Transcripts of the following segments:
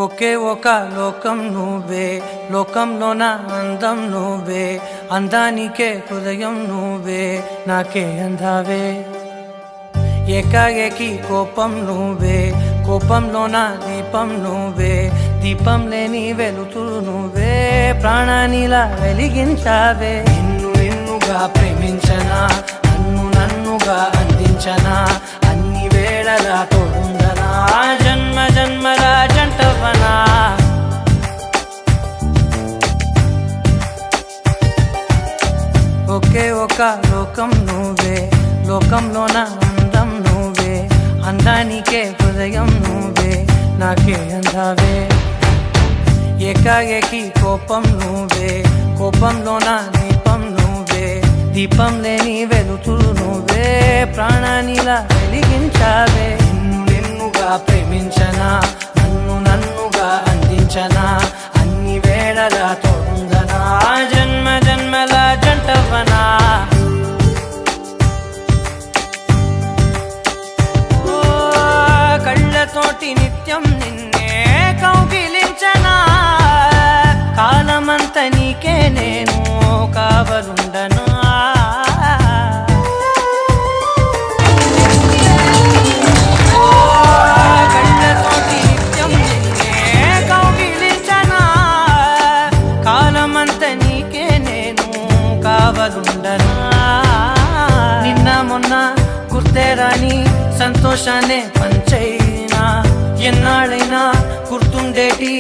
ఒకే ఒక లోకం నువ్వే, లోకంలోన అందం నువ్వే, అందానికే హృదయం నువ్వే, నాకే అందావే. ఏకాఏకి కోపం నువ్వే, కోపంలోన దీపం నువ్వే, దీపం లేని వెలుతురు నువ్వే, ప్రాణానిలా వెలిగించావే. నిన్నుగా ప్రేమించనా, నన్నుగా అందించనా, అన్ని వేళలా తోడుందనా, జన్మ జన్మల జంటవనా. ఒకే ఒక లోకం నువ్వే, లోకంలోన అందం నువ్వే, అందానికే హృదయం నువ్వే, నాకే అందావే. ఏకాఏకి కోపం నువ్వే, కోపంలోన దీపం నువ్వే, దీపం లేని వెలుతురు నువ్వే, ప్రాణానిలా వెలిగించావే. నిన్నుగా ప్రేమించనా, నన్నుగా అందించనా, అన్ని వేళలా తోడుందనా, జన్మ జన్మల జంటవనా. కళ్ళతోటి నిత్యం నిన్నే కౌగిలించనా, కాలమంత నీకే నేను కావలుండనా. కళ్ళతోటి నిత్యం నిన్నే కౌగిలించనా, కాలమంత నీకే నేను కావలుండనా. నిన్న మొన్న గుర్తేరాని సంతోషాన్నే పంచైనా, ఎన్నాళ్ళైనా గుర్తుండేటి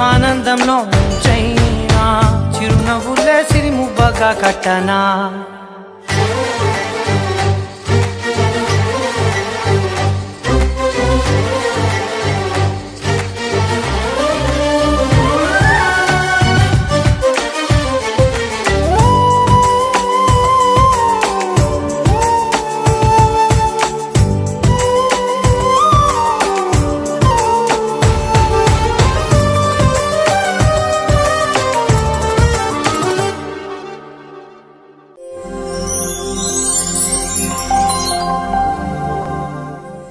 ఆనందంలో ముంచైనా, చిరునవ్వులే సిరిముబ్బగా కట్టనా.